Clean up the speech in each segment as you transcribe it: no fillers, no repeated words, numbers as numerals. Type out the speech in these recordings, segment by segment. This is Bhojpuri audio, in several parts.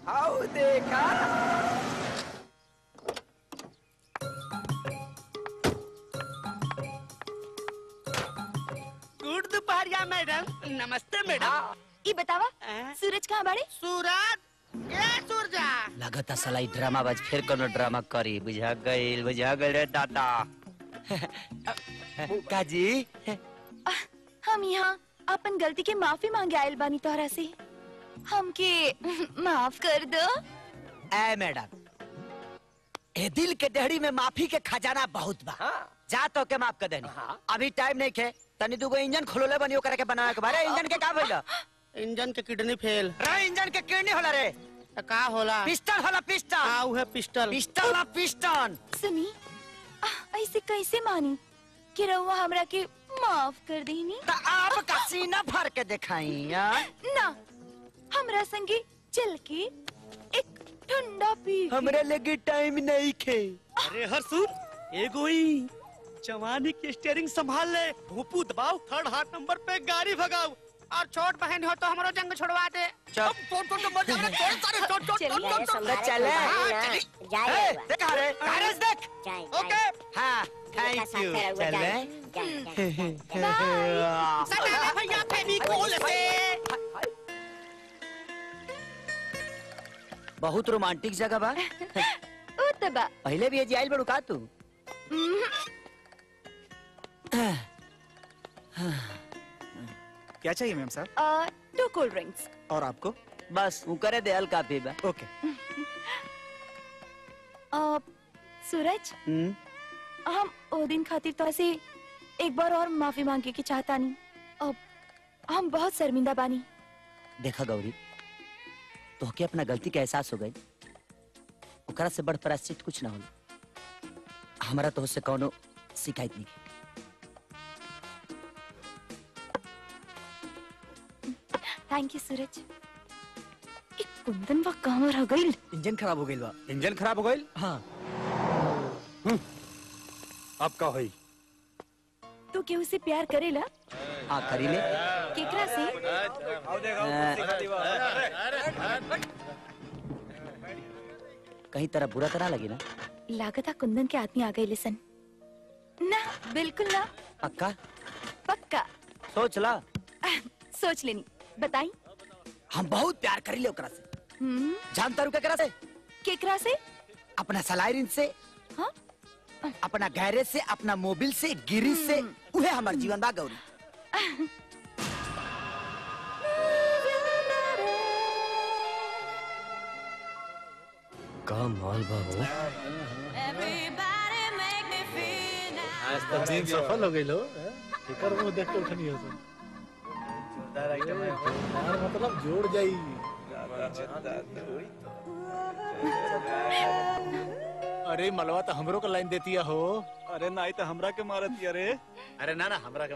आओ देखा। गुड दोपहरिया मैडम। नमस्ते मैडम। ये बतावा सूरज कहाँ बाड़े? सूरज ए सूरजा लगता सलाई ड्रामा बाज फिर कोनो ड्रामा करी। बुझा गइल रे दादा। काजी हम यहाँ अपन गलती के माफी मांगे आयल बानी तोहरा से। हमके माफ कर दो। ए मैडम, ए दिल के डेहरी में माफी के खजाना बहुत बा। जा तो के माफ कर देनी। अभी टाइम नहीं खे। तनी दुगो इंजन खोलले बनी ओकरा के बनावे के बारे। इंजन के का भइल? इंजन के किडनी फेल। रे इंजन के किडनी होला रे। का होला? पिस्टन होला पिस्टन। हां उहे पिस्टल। पिस्टल ना पिस्टन। सुनी ऐसे कैसे मानी कि रउआ हमरा के माफ कर देनी? तो आप का सीना फाड़ के दिखाई। ना हमरा संगे चल के एक ठंडा पी। हमरे लगे टाइम नहीं खे। अरे हरसुन एगो ही जवानी की स्टीयरिंग संभाल ले। भूपू दबाओ, थर्ड हार्ट नंबर पे गाड़ी भगाओ। और छोट बहन हो तो हमारो जंग छोड़वा दे। चल देख रे गाड़ी देख। ओके हाँ थैंक यू। चले सटावे भैया फेविकोल से। बहुत रोमांटिक जगह बा। ओ तबा पहले भी आइल बड़ू का तू? क्या चाहिए मैम साहब? 2 कोल्ड ड्रिंक्स। और आपको? बस वो करे दे हल्का पीबा। ओके। सूरज हम ओ दिन खातिर तो ऐसे एक बार और माफी मांगे के चाहता नहीं। अब हम बहुत शर्मिंदा बानी। देखा गौरी, तो के अपना गलती का एहसास हो गई। ओकरा से बड़ प्रायश्चित कुछ ना होला। हमारा तो उससे कौनो शिकायत नहीं। थैंक यू सूरज। एक कुंदन वा कहाँ रह गइल? इंजन खराब हो गइल बा। इंजन खराब हो गइल? हाँ। अब का होई? तू केहू से प्यार करेला? हाँ करी ले। केकरा से? कहीं तरह बुरा तरह लगी ना? लागता कुंदन के आदमी आ गए। लिसन ना, बिल्कुल ना। पक्का? पक्का। सोच ला। सोच लेनी। बताई। हम बहुत प्यार करी ले ओकरा से। जानता रू केकरा से? केकरा से? अपना सलाइरिन से। हाँ? अपना गैरेज से, अपना मोबिल से, गिरिज से। उहे हमार जीवन बा गौरी। का माल बा हो। आज तक दिन सफल हो गइल हो। एकर मुंह देख के उठनी हो सन। यार मतलब जोड़ जाई। अरे मलवा तो हमरो का लाइन देती हो। अरे नहीं तो हमरा के मारती। अरे अरे ना हमरा का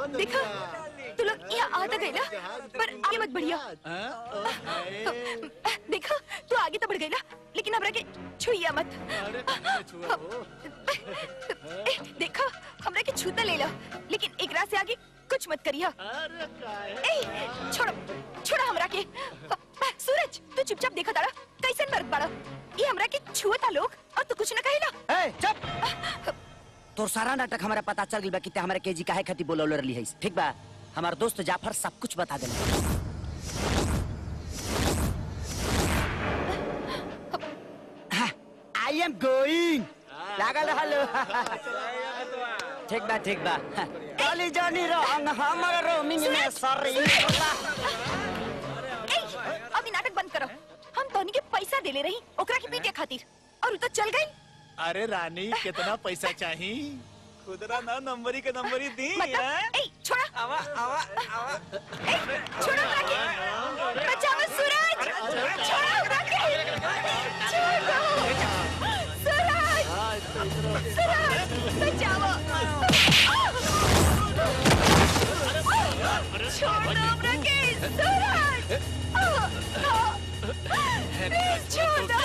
देखो तू लोग यहाँ आता गए ना, पर आगे मत बढ़िया। देखो तू आगे तो बढ़ गई ना, लेकिन हमरा के छुइया मत। देखो हमरा के छूता ले लो, लेकिन एकरा से आगे कुछ मत करिया। छोड़ो छोड़ो हमरा के। सूरज तू चुपचाप देखा तारा कैसन मर्द बाड़ा। ये हमरा के छुअता लोग और तू कुछ न कहेला। चुप। तोर सारा नाटक हमारा पता चल गइल बा कि ते हमारे केजी काहे खाती बोलौले रहली है। ठीक बा, हमार दोस्त जाफर सब कुछ बता देला। I am going. लागल हेलो। ठीक बा। काली जानी रंग हमर रोमिंग में सरी। अभी नाटक बंद करो। हम तोनी के पैसा देले रही ओकरा के पीटे खातिर, और उ तो चल गई। अरे रानी कितना पैसा चाहिए? खुदरा ना नंबरी के नंबरी दी। छोड़ा। छोड़ो राखी। बचाओ सूरज। छोड़ो राखी। छोड़ो सूरज। सूरज बचाओ। छोड़ो राखी। सूरज प्लीज छोड़ दो।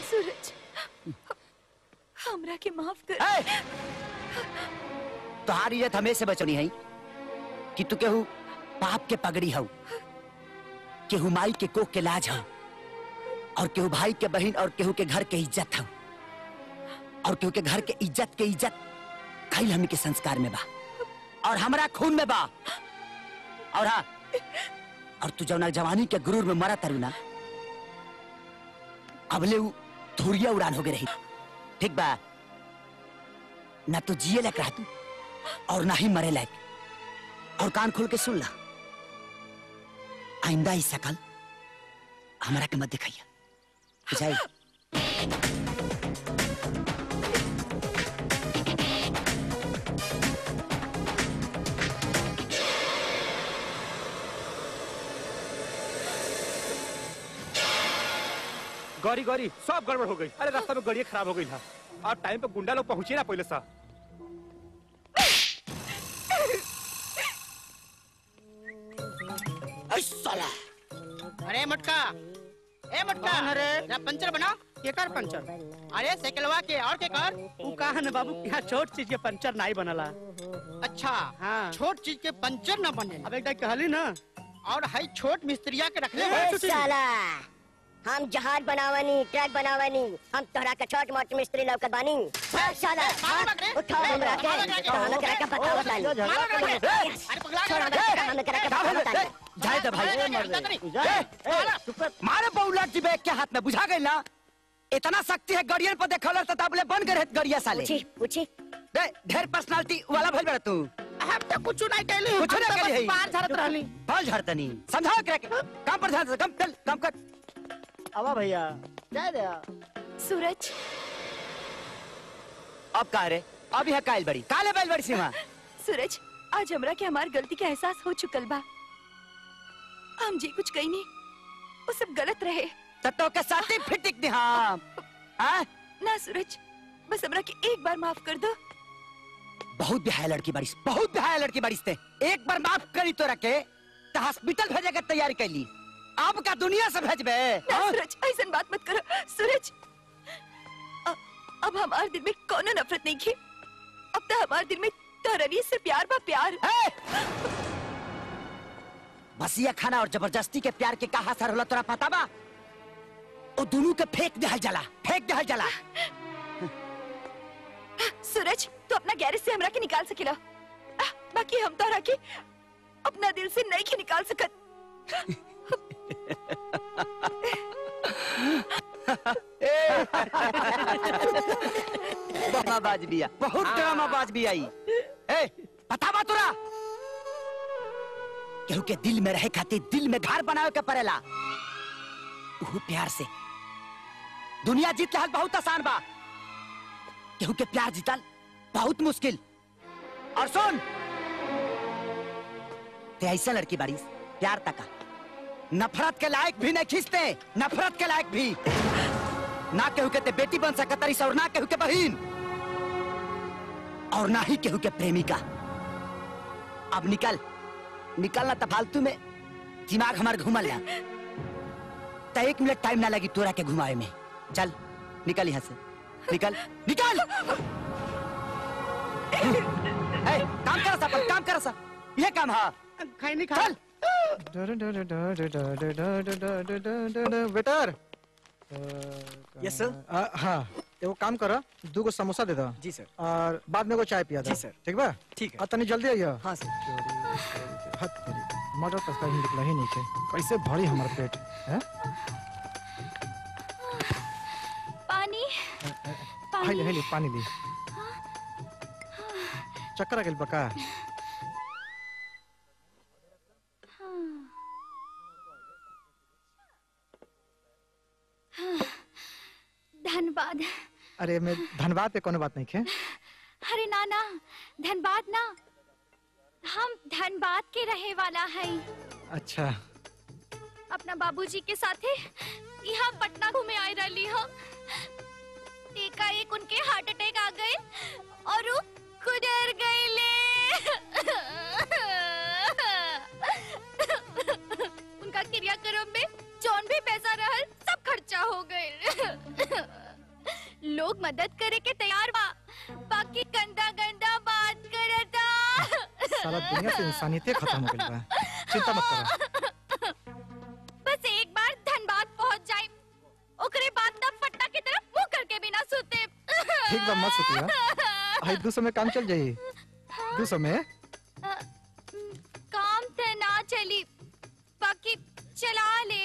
सूरज, हमरा के माफ कर। तुम्हारी इज्जत हमें से बचनी है कि तू केहू बाप के पगड़ी हो, केहू माई के कोख के लाज हो, और केहू भाई के बहन और केहू के घर के इज्जत हो, और केहू के घर के इज्जत खाइल हमनी के संस्कार में बा और हमरा खून में बा। और हाँ, और तू जौना जवानी के गुरूर में मरा तारू ना, अबले उ धुरिया उड़ान हो गए रही। ठीक बा ना, तू जिए लायक रहा तू और ना ही मरे लायक। और कान खोल के सुन ला, आइंदा इस शकल हमारा के मत दिखाइया, बुझाई? गौरी गौरी सब गड़बड़ हो गई। अरे रास्ता में गाड़ी खराब हो गई था और टाइम पे गुंडा लोग पहुंचे ना पहले सा। साला अरे मटका, ए मटका, अरे पंचर बना। के कर पंचर? अरे साइकिलवा के और के कर? वो कहा न बाबू, यहाँ छोट चीज के पंचर नहीं बनला। अच्छा हाँ। छोट चीज के पंचर न बने। अब एक कहली ना, और है छोट मिस्त्रिया के रखले साला, हम जहाज बनावनी, ट्रक बनावनी, हम तोहरा के छोट मोट मिस्त्री लौकत बानी। साला उठाओ हमरा के, हम करा के बताओ तानी। हम करा के बताओ तानी। जाए दे भाई, मारे बउलट जी बैग के हाथ में, बुझा गई ना? इतना शक्ति है गड़ियन पर देखल त तबले बन गए गड़िया साले। पूछी दे ढेर पर्सनालिटी वाला भइल बड़ा तू। हम तो कुछ नहीं कहली, कुछ ना कहली, बाल झरत रहली। बाल झड़तनी समझाओ करे के काम पर ध्यान दे, कम चल काम कर। आवा भैया, जा दे। सूरज, अब का रे, अब यह कायल बड़ी काले बैल बड़ी सीमा। सूरज, आज हमरा के हमार गलती का एहसास हो चुकल बा। हम जी कुछ कही नहीं, वो सब गलत रहे। तत्तो के साथ ही फिटिक दी हम। हाँ? ना सूरज, बस हमरा के एक बार माफ कर दो। बहुत बेहाया लड़की बारिश, बहुत बेहाया लड़की बारिश थे। एक बार माफ करी तो रखे तो हॉस्पिटल भेजे के तैयारी कर ली। अब का दुनिया से भेजबे? ना सूरज, ऐसा बात मत करो। सूरज, अब हमारे दिल में कोनो नफरत नहीं की। अब तो हमारे दिल में तोहरी से प्यार बा, प्यार। बसिया खाना और जबरदस्ती के प्यार के कहा असर होला तोरा पता बा? ओ दोनों के फेंक देहल जाला, फेंक देहल जाला। सूरज, तू अपना गैरेज से हमरा के निकाल सकेला, बाकी हम तोहरा के अपना दिल से नहीं के निकाल सकत। ड्रामाबाज बिया, बहुत ड्रामाबाज बिया ई। पता बा तोरा? केहू के दिल में रहे खातिर दिल में घर बनावे के पड़ेला, वो प्यार से। दुनिया जीत रहल बहुत आसान बा, केहू के प्यार जीतल बहुत मुश्किल। और सुन, ते ऐसा लड़की बारिश प्यार तका नफरत के लायक भी नहीं खींचते, नफरत के लायक भी ना। केहू के ते बेटी बन सकत और ना केहू के बहन, और ना ही केहू के प्रेमिका। अब निकल, निकलना तो फालतू में दिमाग हमार घुमल है। तो 1 मिनट टाइम ना लगी तोरा के घुमाए में। चल निकल यहाँ से, निकल निकल। काम करा सा, काम करा सा, ये काम है। खाई नहीं खा। वेटर। यस सर। हाँ, एगो काम करो, 2 गो समोसा दे दो। जी सर। और बाद में एगो चाय पिया दो। जी सर। ठीक बा? ठीक है। और तनी जल्दी आइयो। हाँ सर। मटर तक कहीं निकला ही नहीं थे, कैसे भरी हमारा पेट है? पानी, हाइले हाइले पानी दी। चक्कर आ गेल बका? धन्यवाद। अरे मैं धन्यवाद पे कोनो बात नहीं है। अरे ना ना, धनबाद ना, हम धनबाद के रहे वाला है। अच्छा। अपना बाबूजी के साथे यहाँ पटना घूमे आई रही हम। एकाएक उनके हार्ट अटैक आ गए और वो गुजर गए ले। साला दुनिया से इंसानियत खत्म हो गई बा। चिंता मत करो। बस एक बार धनबाद पहुंच जाए, ओकरे बाद तब पटना की तरफ मुंह करके भी ना सोते। ठीक बा, मत सोचिया। हाय 200 में काम चल जाई। 200 में काम थे ना चली, बाकी चला ले।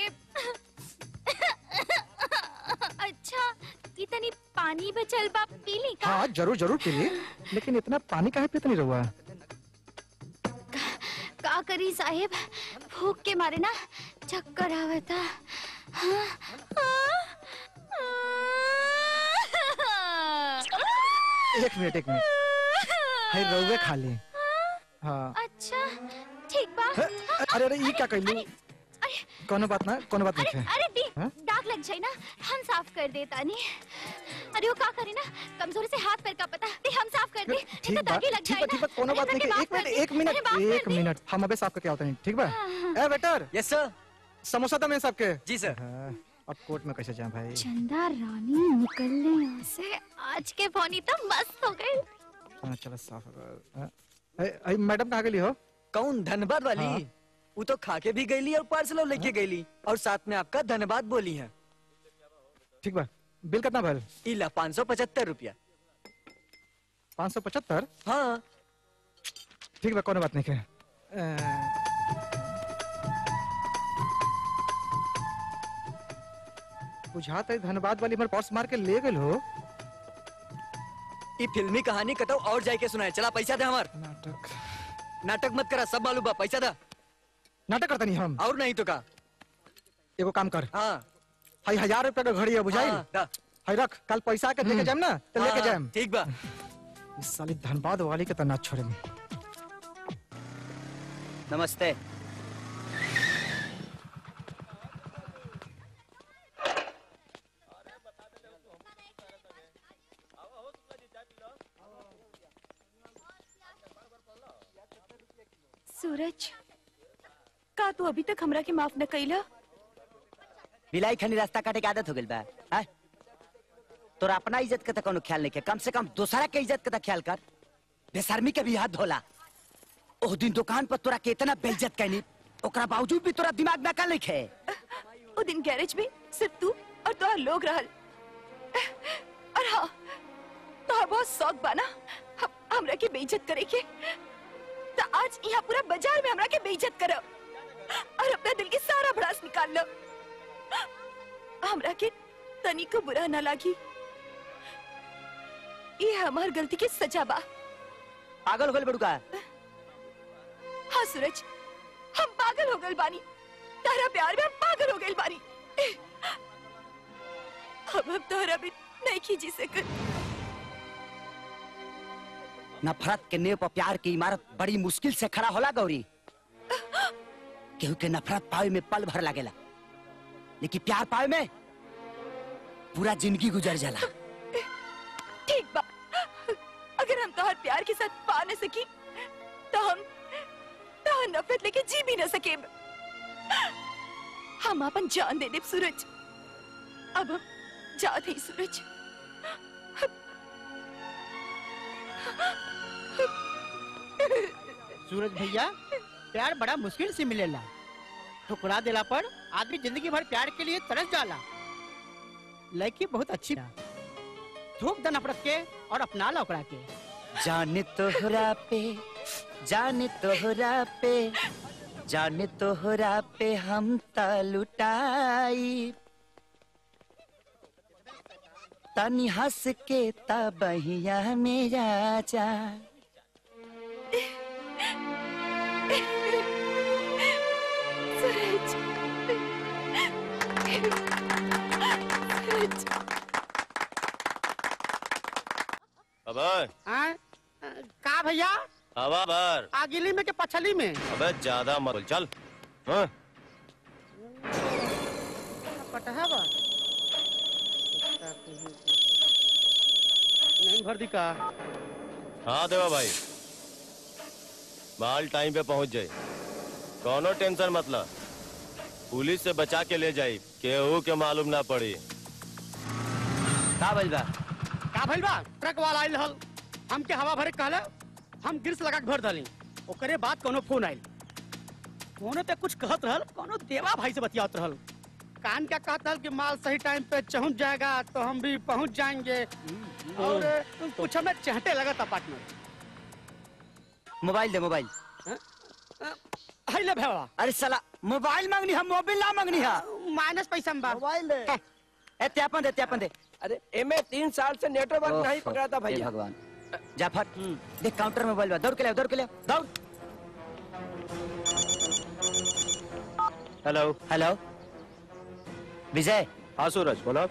अच्छा, इतनी पानी बचल बा, पी ली का? हाँ जरूर जरूर पी ली, लेकिन इतना पानी काहे पीत नहीं रहुआ? का करी साहेब, भूख के मारे ना चक्कर आवता। एक मिनट हाय रहुए खा ली। हाँ अच्छा ठीक बा। अरे अरे ये क्या कहलू? कोनो बात नहीं है। अरे दी दाग लग जाए ना, हम साफ कर देता नहीं। अरे वो का करे ना, कमजोरी से हाथ पैर का पता, हम साफ कर दे। ठीक बा, ठीक बा, कोनो बात नहीं। एक मिनट हम अबे साफ करके आते हैं, ठीक बा? ए वेटर। यस सर। समोसा दो मेरे सबके। जी सर। अब कोर्ट में कैसे जाए भाई? चंदा रानी निकलने से आज के फोनी तो मस्त हो गए। हाँ चलो साफ कर। मैडम कहाँ गई हो? कौन? धनबाद वाली? हाँ। वो तो खा के भी गईली और पार्सल लेके गईली और साथ में आपका धन्यवाद बोली है। ठीक बा, बिल कितना भर? इला 575 रुपया। 575? हाँ ठीक बा, कोनो बात नहीं है। बुझाता है धन्यवाद वाली मेरे पर्स मार के ले गए हो। ये फिल्मी कहानी कतो और जाके सुनाए। चला पैसा दे हमार। नाटक मत करा, सब मालूम बा, पैसा दे। नाटक करता नहीं हम। और नहीं तो का? एगो काम कर। हाँ। हाई 1000 रुपया का घड़ी है, बुझाई? हाँ, हाई रख, कल पैसा के लेके जाम ना तो लेके जाम। ठीक बा। इस साली धनबाद वाली के तो ना छोड़े। नमस्ते। सूरज, का तू अभी तक हमरा के माफ न कइला? बिलाई खनी रास्ता काटे के आदत हो गइल बा। हैं? तोरा अपना इज्जत के तो कोनो ख्याल नहीं के, कम से कम दूसरा के इज्जत के तो ख्याल कर। बेशर्मी के भी हाथ धोला। ओह दिन दुकान पर तोरा के इतना बेइज्जत कैनी, ओकरा बावजूद भी तोरा दिमाग में अकल नहीं खे। ओ दिन गैरेज में सिर्फ तू और तोहर लोग रहल। और हाँ, तोहर बहुत शौक बा ना हमरा के बेइज्जत करे के। तो आज यहाँ पूरा बाजार में हमरा के बेइज्जत करो और अपना दिल के सारा भड़ास निकाल लो। हमरा के तनी को बुरा ना लागी, ये हमार गलती की सजा बा। पागल हो गइल बड़ू का? हाँ सूरज, हम पागल हो गइल बानी। तारा प्यार में हम पागल हो गइल बानी। अब हम तोहरा भी नहीं खींची सकत। नफरत के नेव पर प्यार की इमारत बड़ी मुश्किल से खड़ा होला गौरी। केहू के नफरत पावे में पल भर लागेला, लेकिन प्यार पावे में पूरा जिंदगी गुजर जाला। ठीक बा, अगर हम तोहर प्यार के साथ पा न सकी तो हम तोहर नफरत लेके जी भी न सके। हम अपन जान दे देब सूरज। अब हम जात है सूरज। सूरज भैया, प्यार बड़ा मुश्किल से मिलेला। ठुकरा देला पर आदमी जिंदगी भर प्यार के लिए तरस जाला। लड़की बहुत अच्छी, थूक द नफरत के और अपना ला ओकरा के। जाने तोहरा पे, जाने तोहरा पे, जाने तोहरा पे हम लुटाई। तनी हंस के तबहिया मेरा जा। सूरज, सूरज। अबे का भैया? हवा भर। आगिली में के पछली में? अबे ज्यादा मत बोल, चल। हाँ? पटहा बा नहीं भर दी का? हाँ देवा भाई, माल टाइम पे पहुंच जाए। कौनो टेंशन मत ला, पुलिस से बचा के ले जाई, केहू के मालूम ना पड़ी। का भइल बा? का भइल बा? ट्रक वाला आइल हल, हम के हवा भरे कहला, हम गिर्स लगा के भर दली। ओकरे बाद कोनो फोन आयल। फोन पे कुछ कहत रहल, कोनो देवा भाई से बतियात रहल। कान क्या कहता है कि माल सही टाइम पे पहुंच जाएगा तो हम भी पहुंच जाएंगे। और कुछ हमें चहटे लगा था पार्टनर। मोबाइल दे मोबाइल। हाय ले भेवा। अरे साला मोबाइल मांगनी है, मोबाइल ना मांगनी है। माइनस पैसा में बाप। मोबाइल दे। ए त्यापन दे। अरे एमे 3 साल से नेटवर्क नहीं पकड़ा था भैया। भगवान। जाफर देख काउंटर में मोबाइल बा, दौड़ के ले दौड़। हेलो विजय। हाँ सूरज बोलो।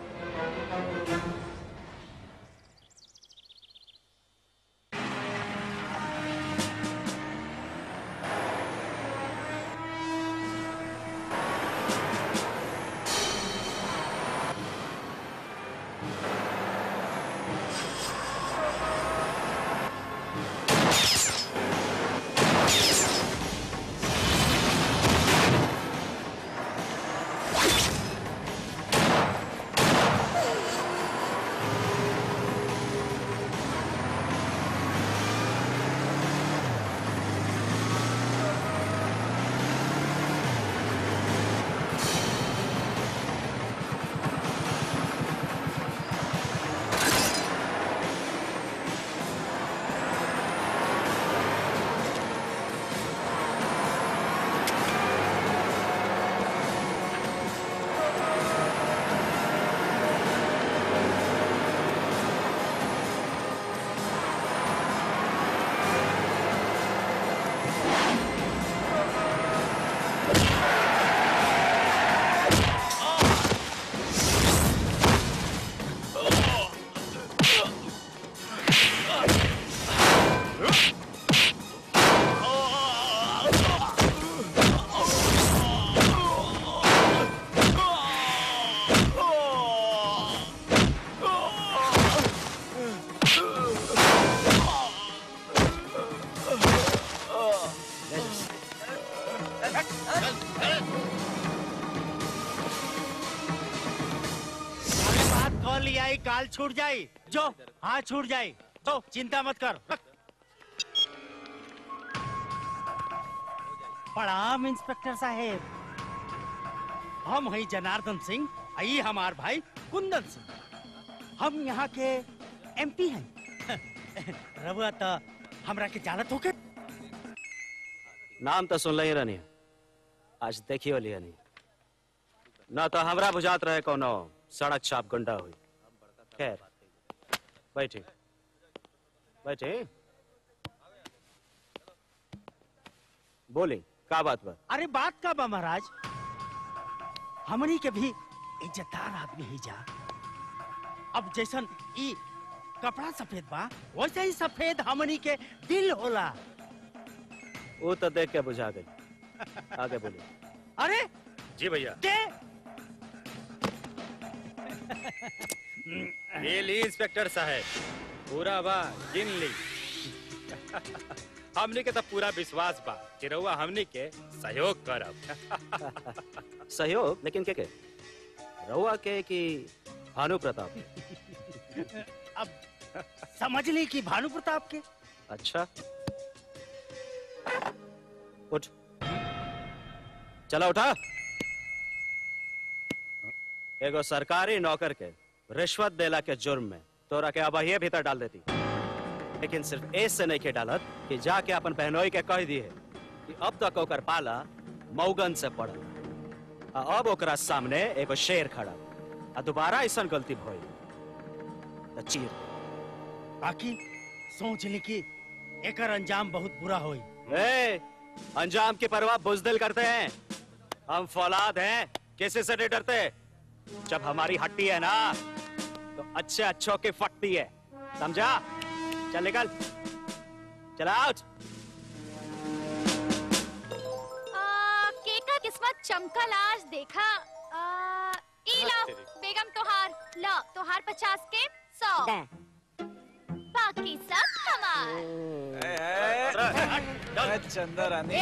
काल छूट जाए जो हाँ छूट जाए तो चिंता मत कर। प्रणाम इंस्पेक्टर साहेब, हम हैं जनार्दन सिंह, आई हमार भाई कुंदन सिंह। हम यहाँ के एमपी हैं। रवा तो हमरा के जानत होके। नाम तो सुन ही रहनी है, आज देखियो लिया नहीं ना तो हमरा बुझात रहे कोनो सड़क छाप गुंडा हुई। खैर बैठे बोले का बात बा? अरे बात का बा महाराज, हमनी के भी इज्जतदार आदमी ही जा। अब जैसन ई कपड़ा सफेद बा वैसे ही सफेद हमनी के दिल होला। वो तो देख के बुझा गई। आगे बोले। अरे जी भैया। ये ली इंस्पेक्टर साहब, पूरा बा गिन ली। हमनी के तो पूरा विश्वास बा कि रउआ हमनी के सहयोग करब। सहयोग? लेकिन के रउआ के कि भानु प्रताप? अब समझ ली कि भानु प्रताप के। अच्छा उठ, चला उठा। एगो सरकारी नौकर के रिश्वत देला के जुर्म में तोरा के अब ये भीतर डाल देती, लेकिन सिर्फ ऐसे नहीं के डालत कि जाके अपन बहनोई के कह दिए कि अब तक ओकर पाला मऊगन से पड़ल, अब ओकरा सामने एगो शेर खड़ा, आ दोबारा ऐसा गलती भई तो चीर। बाकी सोच ली कि एकर अंजाम बहुत बुरा होई। अंजाम की परवाह बुज़दिल करते हैं, हम फौलाद हैं, किसी से नहीं डरते। जब हमारी हट्टी है ना तो अच्छे अच्छों की फटती है, समझा? चल निकल, चल आउट। केका किस्मत चमकल आज देखा। इला बेगम तोहार 50 के 100, बाकी सब हमार। चंदा रानी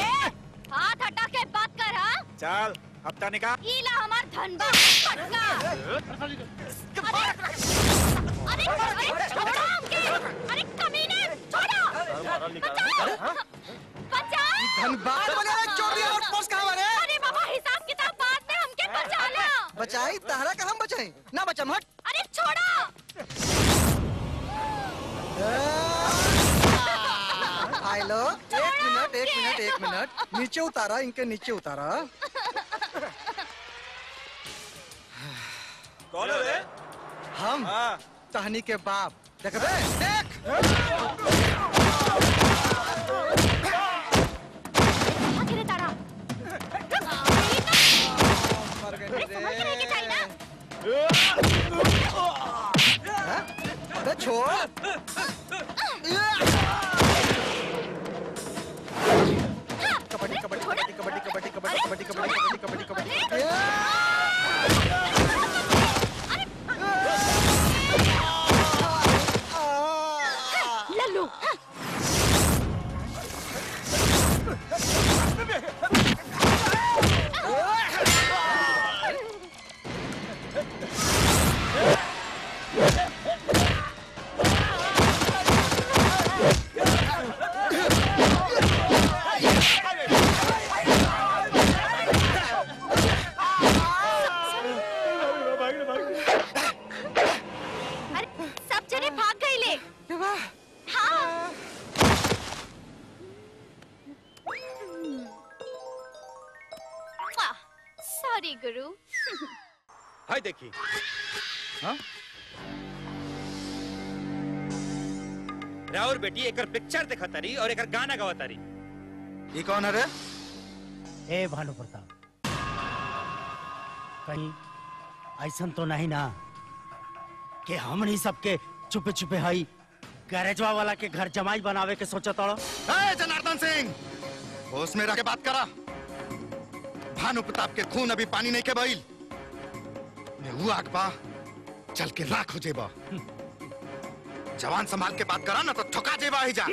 हाथ हटा के बात कर। हाँ चल हफ्ता निकाल। इला हमार धनबा पटका। अरे छोड़ो हमके, अरे कमीने छोड़ो। बचाओ। धनबाद वगैरह चोरी और पर्स कहाँ बने? अरे बाबा हिसाब किताब बाद में हमके बचा ले। बचाई तहरा का हम बचाई ना बचा मत। अरे छोड़ो। भाई लोग एक मिनट नीचे उतारा, इनके नीचे उतारा। कौन है रे? हम टहनी के बाप। देख बे, देख। गिरे तारा। अरे समझ के लेके जाई ना। अबे छोड़। कबड्डी कबड्डी कबड्डी कबड्डी कबड्डी कबड्डी कबड्डी कबड्डी कबड्डी कबड्डी। लल्लू। सब जने भाग गए ले। हाँ। सॉरी गुरु। हाय देखी। हाँ? राउर बेटी एकर पिक्चर दिखतारी और एकर गाना गवातारी। ये कौन है रे? ए भानु प्रताप, कहीं ऐसन तो नहीं ना कि हमनी सबके छुपे छुपे हई गैरेजवा वाला के घर जमाई बनावे के सोचा तोड़ा? जनार्दन सिंह, होश में रह के बात करा। भानु प्रताप के खून अभी पानी नहीं के बहिल। ने हुआ अकबा चल के राख हो जेबा। जवान संभाल के बात करा ना तो ठोका जेबा ही जा।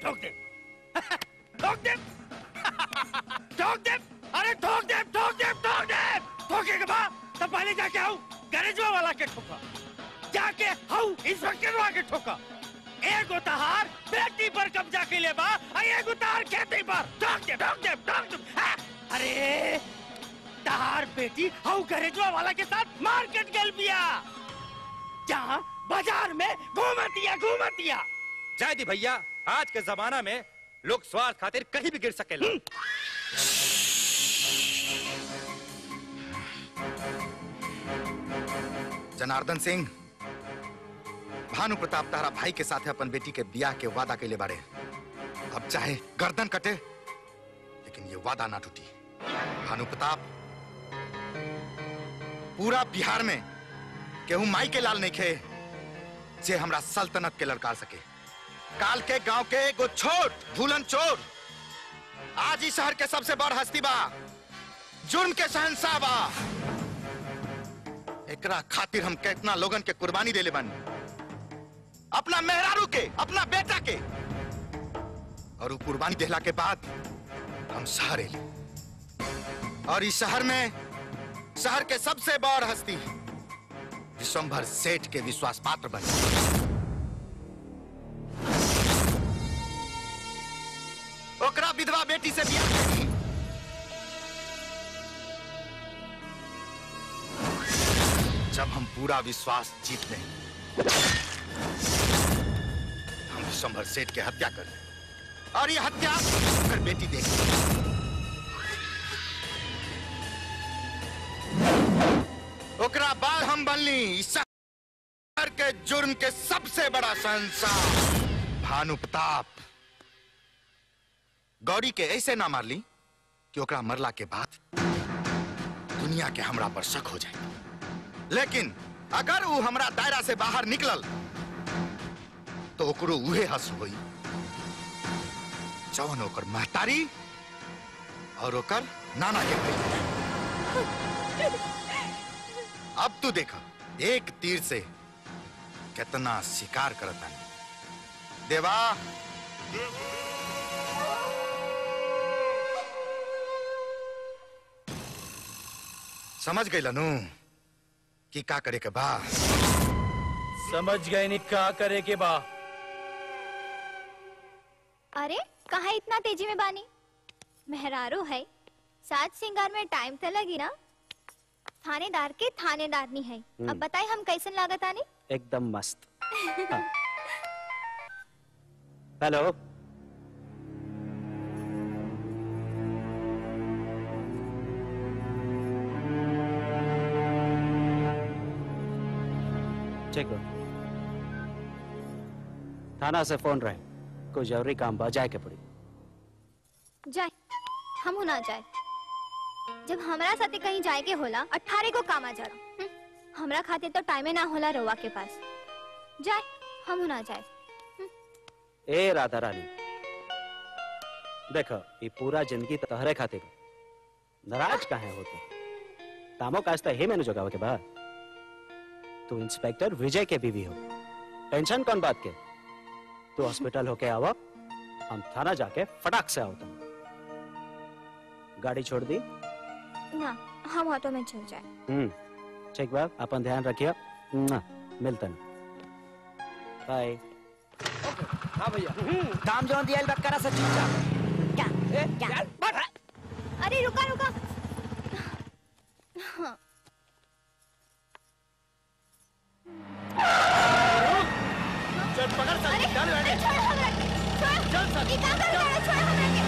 ठोक दे, ठोक दे, ठोक दे, अरे ठोक दे, ठोक दे, ठोक दे। ठोके के बाद तब पहले जाके आओ गैरेजवा वाला के ठोका, जाके आओ इंस्पेक्टर के ठोका। एगो तहार बेटी पर कब्जा के ले बा, एगो तहार खेती पर। ठोक दे, ठोक दे, ठोक दे। अरे तहार बेटी हाउ गैरेजवा वाला के साथ मार्केट गल बिया, जहाँ बाजार में घूमतिया। जाय दी भैया, आज के जमाना में लोग स्वार्थ खातिर कहीं भी गिर सकेला। जनार्दन सिंह, भानु प्रताप तारा भाई के साथ अपन बेटी के ब्याह के वादा के लिए बारे। अब चाहे गर्दन कटे लेकिन ये वादा ना टूटी। भानु प्रताप, पूरा बिहार में केहू माई के लाल नहीं खे जे हमरा सल्तनत के लड़का सके। काल के गांव के एगो छोट भूलन चोर आज ही शहर के सबसे बड़ हस्ती बा, जुर्म के शहंशाह बा। एकरा खातिर हम कितना लोगन के कुर्बानी देले बानी, अपना मेहरारू के, अपना बेटा के, और वो कुर्बानी देला के बाद हम शहर एली और इस शहर में शहर के सबसे बड़ हस्ती विश्वंभर सेठ के विश्वास पात्र बने। ओकरा विधवा बेटी से ब्याह करी। जब हम पूरा विश्वास जीत लें, हम विश्वंभर सेठ के हत्या कर लें और ये हत्या कर बेटी देगी। ओकरा बाद हम बनली इस शहर के जुर्म के सबसे बड़ा शहंशाह भानु प्रताप। गौरी के ऐसे ना मार ली कि ओकरा मरला के बाद दुनिया के हमरा पर शक हो जाए। लेकिन अगर वो हमरा दायरा से बाहर निकलल तो ओकरो उहे हस होई जवन ओकर महतारी और ओकर नाना के भई। अब तू देखा एक तीर से कितना शिकार करता है। देवा, समझ गई लनू कि का करे के बा? समझ गए नहीं का करे के बा। अरे कहाँ इतना तेजी में बानी? मेहरारू है, साज सिंगार में टाइम तो लगी ना। थानेदार के थानेदार नहीं है। अब बताए हम कैसन लागत आनी? एकदम मस्त। हेलो, ठीक हो? थाना से फोन रहे, कोई जरूरी काम बजाए के पड़ी। जाए हम ना जाए। जब हमरा साथे कहीं जाए के होला 18 को काम आ जा रहा। हमरा खाते तो टाइमे ना होला रवा के पास। जाए हम ना जाए। ए राधा रानी, देखो ये पूरा जिंदगी तहरे खातिर नाराज काहे होते? कामों काज ही मैंने जोगावे के बाद तू इंस्पेक्टर विजय के बीवी हो, टेंशन कौन बात के? तू हॉस्पिटल होके आवा, हम थाना जाके फटाक से आवता। गाड़ी छोड़ दी ना, हम ऑटो में चल जाए। ठीक बा, अपन ध्यान रखिए। मिलतन, बाय। हाँ भैया, काम जो दिया बकरा से चुपचाप। क्या? अरे रुका रुका। हाँ। चल पकड़ चल, चल अरे छोड़ हमरा के, छोड़। ये काम कर रहा है, छोड़ हमरा के,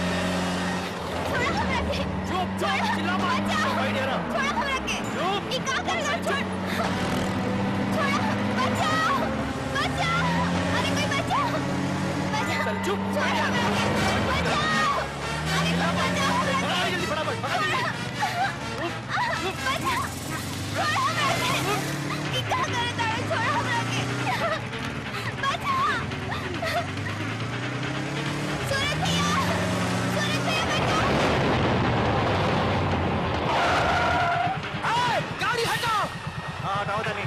छोड़ हमरा के। चुप चुप, चिल्ला मत। कोई नहीं रहा। छोड़ हमरा के। चुप। ये काम कर रहा है, छोड़। छोड़, बचाओ, बचाओ। अरे कोई बचाओ, बचाओ। चल चुप। छोड़ हमरा के, बचाओ। अरे कोई बचाओ हमरा के। पकड़ जल्दी, फटाफट पकड़ जल्दी। बचाओ, छोड़ हमरा के। ये काम कर रहा है, छोड़ हमरा के। बचाओ। सूरज भैया, सूरज भैया बचाओ। गाड़ी हटाओ। हाँ हटाओ तनी।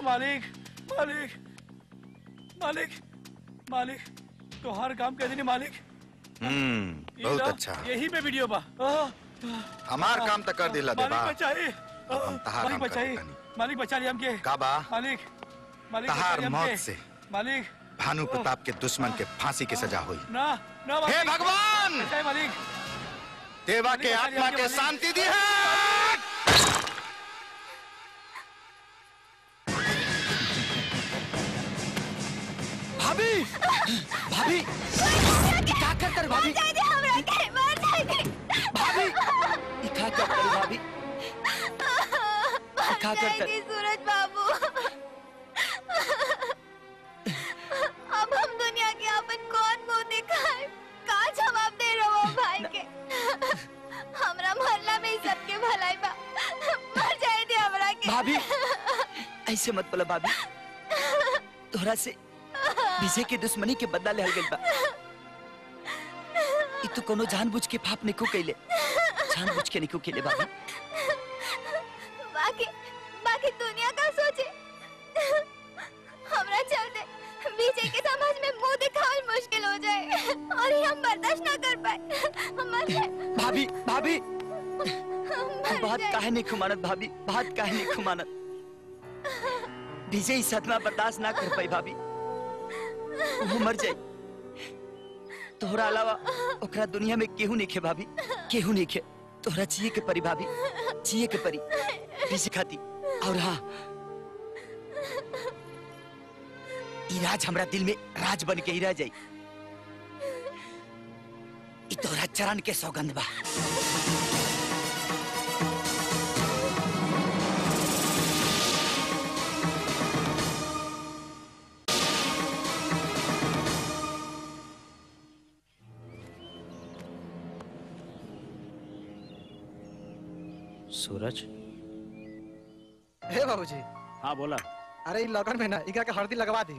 मालिक मालिक मालिक मालिक तो हर काम कर देनी मालिक। बहुत अच्छा। यही पे वीडियो बा। हमार काम तो कर दिला देबा। मालिक बचाई, मालिक बचाई, मालिक बचा लिया हमके। काबा मालिक मालिक तहार मौत से मालिक भानु प्रताप के दुश्मन के फांसी की सजा हुई। ना हे भगवान जय मालिक देवा के आत्मा के शांति दी है। भाभी भाभी क्या करते रे भाभी भाभी क्या करते रे भाभी क्या करते सूरज बाबू अब हम दुनिया के अपन कौन मुंह दिखाए का जवाब दे रहे हो भाई के हमरा मोहल्ला में सबके भलाई बा मर जाए दे हमरा के भाभी ऐसे मत बोला भाभी तोहरा से विजय के दुश्मनी के बदला लेहल गइल बा ई तो कोनो जानबूझ के पाप नहीं को कइले जानबूझ के नहीं को कइले भाभी बाकी दुनिया का सोचे हमरा चलते विजय के समाज में मुंह दिखाना मुश्किल हो जाए और ये हम बर्दाश्त ना कर पाए भाभी भाभी बात काहे नहीं खुमानत भाभी बात काहे नहीं खुमानत विजय सदमा बर्दाश्त ना कर पाई भाभी वो मर जाए तोहरा अलावा ओकरा दुनिया में केहू नहीं खे भाभी केहू नहीं खे तोहरा जिए के परी भाभी जिए के परी विजय खाती और हाँ ई राज हमरा दिल में राज बन के ही रह जाई ई तोहरा चरण के सौगंध बा सूरज हे बाबूजी। हाँ बोला। अरे इ लगन में ना इकरा के हल्दी लगवा दी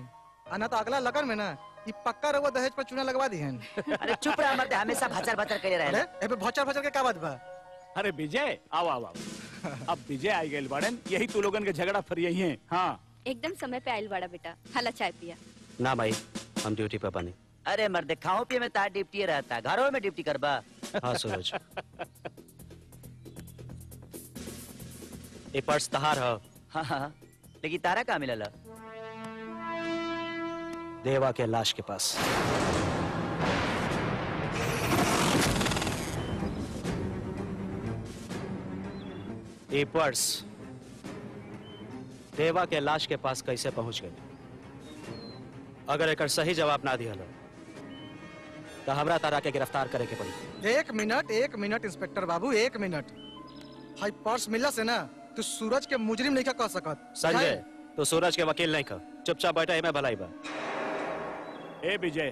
आना तो अगला लगन में ना इ पक्का रहुआ दहेज पर चूना लगवा दी हैं। अरे चुप रह मत हमेशा भचर भचर करे रहे ए पे भचर भचर के का बात बा। अरे विजय आओ आओ आओ अब विजय आई गए बड़न यही तू लोगन के झगड़ा फरियाई है। हाँ एकदम समय पे आयल बड़ा बेटा हाला चाय पिया। ना भाई हम ड्यूटी पे बने। अरे मर्द खाओ पिए में तार ड्यूटी रहता घरों में ड्यूटी करबा। हाँ सूरज ये पर्स तहार हो। हाँ हाँ लेकिन तारा कहाँ मिलला? देवा के लाश के पास। ये पर्स देवा के लाश के पास कैसे पहुंच गई? अगर एक सही जवाब ना दिया तो हमरा तारा के गिरफ्तार करे के पड़ी। एक मिनट इंस्पेक्टर बाबू 1 मिनट। हाई पर्स मिलला से ना तू सूरज के मुजरिम नहीं कह सकत। संजय तो सूरज के वकील नहीं का चुपचाप बैठा है मैं भलाई बा। ए विजय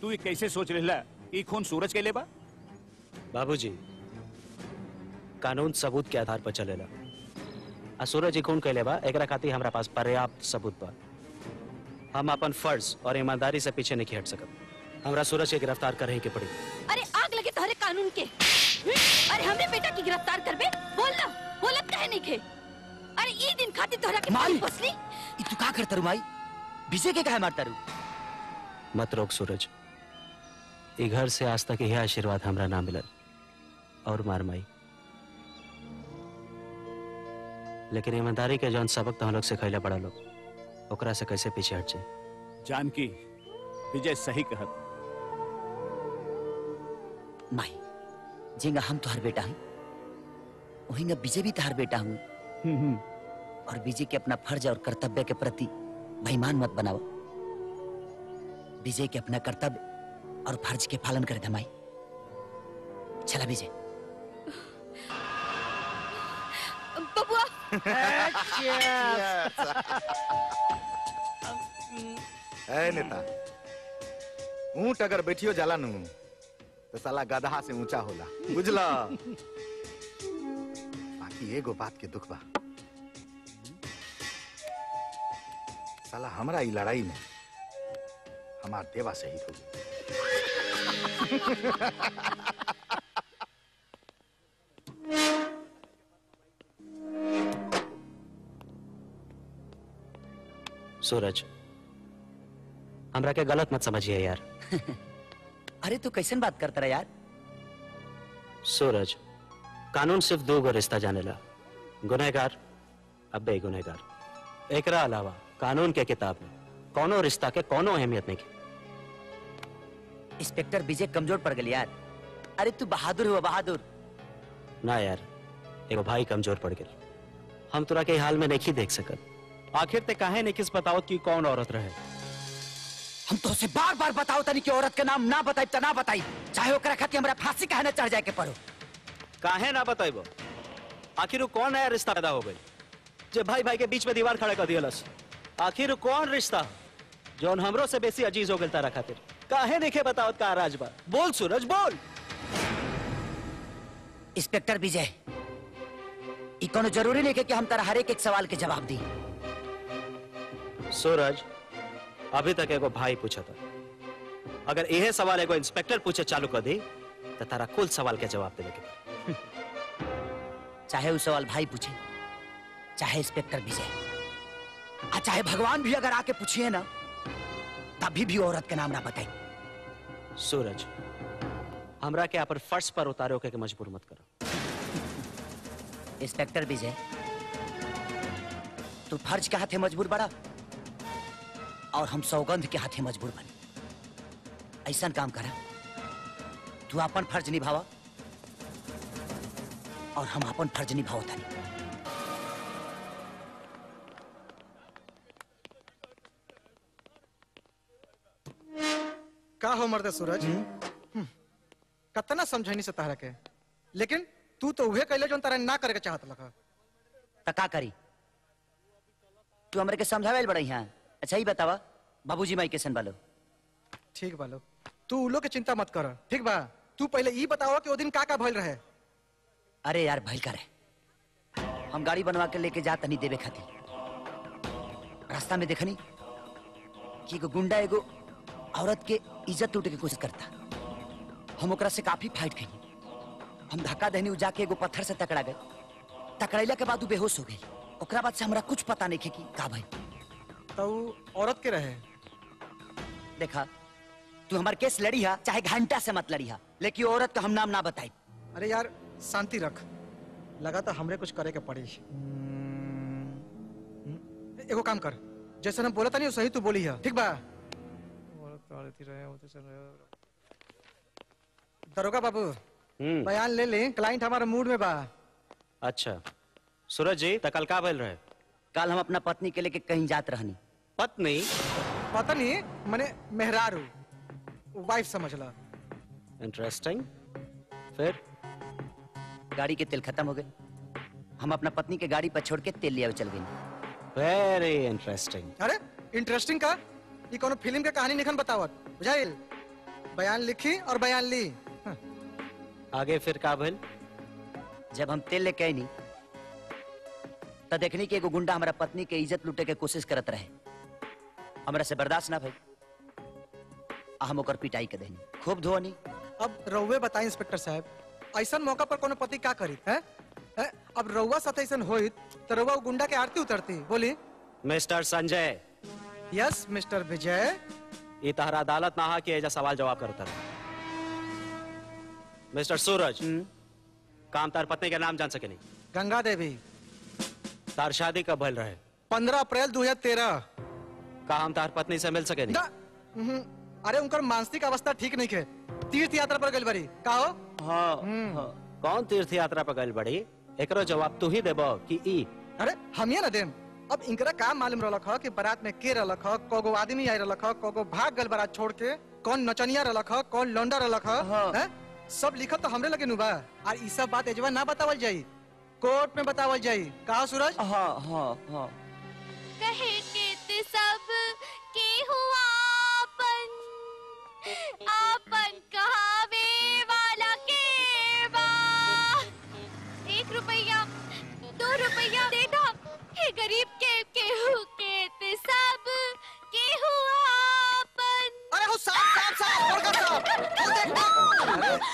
तू ये कैसे सोच रहा ई खून सूरज के ले बा? बाबूजी कानून सबूत के आधार पर चलेला। आ सूरज ही खून कैले बा एकरा खातिर हमरा पास पर्याप्त सबूत बा। हम अपन फर्ज और ईमानदारी से पीछे नहीं हट सकत। हमरा सूरज के गिरफ्तार करे के पड़ी। अरे आग लगे तोहरे कानून के। अरे हमरे बेटा की गिरफ्तार करबे बोलना बोलत कहे नहीं खे। अरे ये दिन खातिर तोहरा के मारी बसली। ई तू का करत रू माई? विजय के काहे मारता रू? मत रोक सूरज। ई घर से आज तक यह आशीर्वाद हमरा ना मिलल और मार माई। लेकिन ईमानदारी के जौन सबक तो हम लोग सिखैले बड़ा लोग ओकरा से कैसे पीछे हट जाए? जानकी विजय सही कहत। माई जिंगा हम तुहार बेटा हूँ वही ना विजय भी तुहार बेटा हूँ। और विजय के अपना फर्ज और कर्तव्य के प्रति बेईमान मत बनाओ। विजय के अपना कर्तव्य और फर्ज के पालन करे धमाई। चला विजय। बबुआ ए नेता ऊंट अगर बैठियो जाला नू तो साला गधा से ऊंचा होला बुझला। बाकी एगो बात के दुख बा साला हमरा ई लड़ाई में हमार देवा शहीद हो सूरज हमरा के गलत मत समझिए यार। अरे तू कैसन बात करता रहा यार? सूरज कानून सिर्फ 2 गो रिश्ता जानेला, गुनहगार अब बेगुनहगार। एकरा अलावा कानून के किताब में कोनो रिश्ता के कोनो अहमियत नहीं की। इंस्पेक्टर विजय कमजोर पड़ गई यार। अरे तू बहादुर हुआ बहादुर। ना यार, एगो भाई कमजोर पड़ गए। हम तोरा के हाल में नहीं देख सकत। आखिर ते काहे नहीं किस बताओ कि कौन औरत रहे। हम तो उसे बार बार बताओ तनी कि औरत के नाम ना बताई त ना बताई, चाहे ओकरा खातिर हमरा फांसी काहे ना चढ़ जाए के पड़ो। काहे ना बताइबो? आखिर कौन नया रिश्ता पैदा हो गई जो भाई भाई के बीच में दीवार खड़ा कर दियलस? आखिर कौन रिश्ता जौन हमरो से बेसी अजीज हो गइल तारा खातिर? काहे नहीं बताओ का राज बा? बोल सूरज बोल। इंस्पेक्टर विजय, ई कोनो जरूरी नहीं कि हम तारा हर एक सवाल के जवाब दी। सूरज, अभी तक एगो भाई पूछा था, अगर यह सवाल एगो इंस्पेक्टर पूछे चालू कर दी तो तारा कुल सवाल के जवाब देवे के पड़ी। चाहे वो सवाल भाई पूछे, चाहे इंस्पेक्टर विजय, चाहे भगवान भी अगर आके पूछिए ना, तभी भी औरत के नाम ना बताई। सूरज, हमरा के अपन फर्श पर उतारे के मजबूर मत करो। इंस्पेक्टर विजय, तू फर्ज के हाथे मजबूर बड़ा और हम सौगंध के हाथे मजबूर बने। ऐसा काम करा, तू अपन फर्ज निभावा और हम अपन फर्ज निभाओ तानी। का हो मर्दे सूरज? कतना समझनी से तहरा के, लेकिन तू तो उहे कहले जोन तारा ना करे के चाहत लगा। त का करी? तू हमरे के समझावे बड़ई हां। अच्छा ही बतावा, बाबूजी माई कैसन बालो? ठीक बालो, तू उलो के चिंता मत कर, ठीक बा? तू पहले ई बतावा कि ओ दिन का भइल रहे। अरे यार भइल करे, हम गाड़ी बनवा के लेके जा तनी देवे खातिर। रास्ता में देखनी कि एगो गुंडा एगो औरत के इज्जत लूटे की कोशिश करता। हम ओकरा से काफी फाइट कई। हम धक्का देनी, जाके एगो पत्थर से टकरा गए। टकराइला के बाद बेहोश हो गई। ओकरा बाद से हमरा कुछ पता नहीं कि का भाई। तो औरत के रहे। देखा, तू हमार केस लड़ी हा, चाहे घंटा से मत लड़ी हा, लेकिन औरत का हम नाम ना बताई। अरे यार शांति रख, लगा तो हमरे कुछ करे के पड़ी। एगो काम कर, जैसे हम बोला था नहीं सही तू बोली है, ठीक बा? दरोगा बाबू, बयान ले ले, क्लाइंट हमारे मूड में बा। अच्छा सूरज जी, तो कल का भइल रहे? कल हम अपना पत्नी के लेके कहीं जात रहनी। पत्नी? पत्नी मने मेहरारू, वाइफ समझ ला। इंटरेस्टिंग। फिर गाड़ी के तेल खत्म हो गए। हम अपना पत्नी के गाड़ी पर छोड़ के तेल लिया चल गए। Very interesting. अरे इंटरेस्टिंग का? ये कोनो फिल्म के कहानी निखन बतावत, बुझाइल? बयान लिखी और बयान ली। आगे फिर का भइल? जब हम तेल लेके आई नहीं तो देखनी कि एगो गुंडा हमारा पत्नी के इज्जत लूटे के कोशिश करत रहे। हमरा से बर्दाश्त ना भई, हम ओकर पिटाई के देनी, खूब धोनी। अब रउवे बताई इंस्पेक्टर साहब, ऐसा मौका पर कोनो पति का करी है? अब रउवा साथ ऐसा होइत तो रउवा गुंडा के आरती उतरती। बोली। मिस्टर संजय। यस मिस्टर विजय। ये तहरा अदालत ना हा कि एजा सवाल जवाब करता रहे। मिस्टर सूरज, काम तार पत्नी के नाम जान सके नहीं? गंगा देवी। तार शादी कब भइल रहे? 15 अप्रैल 2013। का हम तार पत्नी से मिल सके नहीं? अरे उनकर मानसिक अवस्था ठीक नहीं है, तीर्थ यात्रा पर गइल बड़ी। का हो? हाँ। कौन तीर्थ यात्रा पर गइल बड़ी? एकरो जवाब तू ही देबो कि ई? अरे हम ये ना देम। अब इनकरा काम मालूम रहलक ह कि बारात में के रहलक ह, कोगो आदमी आई रहलक ह, कोगो भाग गइल बारात छोड़ के, कौन नचनिया रहलक ह, कौन लौंडा रहलक ह, सब लिखत तो हमरे लगे नु बा। और ई सब बात एजवा ना बतावल जाई, कोर्ट में बतावल जाई। का सूरज? हाँ हाँ हाँ। कहे के सब के हुआ आपन कहावे वाला के बा। 1 रुपया 2 रुपया दे दो, हे गरीब के हु के सब के हुआ आपन। अरे हो साहब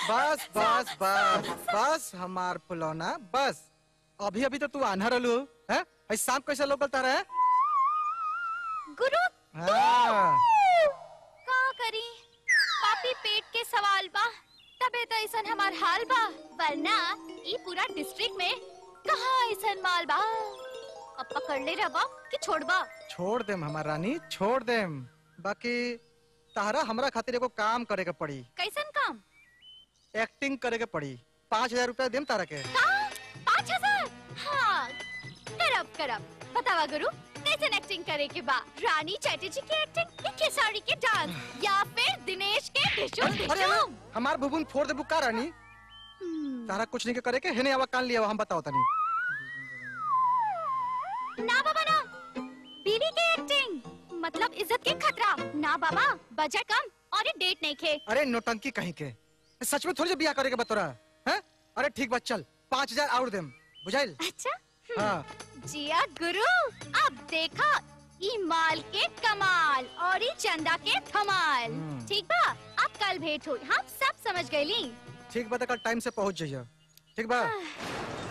बस बस बस बस हमार फुलौना बस। अभी अभी तो तू आन्हा रहलू है, ऐ सांप कैसे लोकल तारा है? गुरु हाँ। का करी, पापी पेट के सवाल बा, तबे तो ऐसा हमार हाल बा, वरना ई पूरा डिस्ट्रिक्ट में कहाँ ऐसा माल बा। अब पकड़ ले रबा कि छोड़बा? छोड़ देम हमार रानी, छोड़ देम। बाकी तारा हमरा खातिर एगो काम करे के पड़ी। कैसन काम? एक्टिंग करे के पड़ी। 5000 रुपया देम तारा के। 5000? हाँ करब करब। बतावा गुरु कैसे एक्टिंग करे के बा? रानी चैटर्जी की एक्टिंग या खेसारी के डांस या फिर दिनेश के डिशुम डिशुम? हमार भुवन फोड़ दे बुका रानी। तारा कुछ नहीं के करे के हेने आवा कान लिया हम बताओ तनी। ना बाबा ना, बीवी की एक्टिंग मतलब इज्जत के खतरा। ना बाबा, बजट कम और ये डेट नहीं खे। अरे नोटंकी कहीं के, सच में थोड़ी बियाह करे के बतोरा हैं? अरे ठीक बात, चल 5000 और देम, बुझाइल? अच्छा हाँ। जिया गुरु, अब देखा ई माल के कमाल और ई चंदा के धमाल। ठीक बा, अब कल भेंट हुई, हम सब समझ गईली। ठीक बा, कल टाइम से पहुंच जाइए। ठीक बा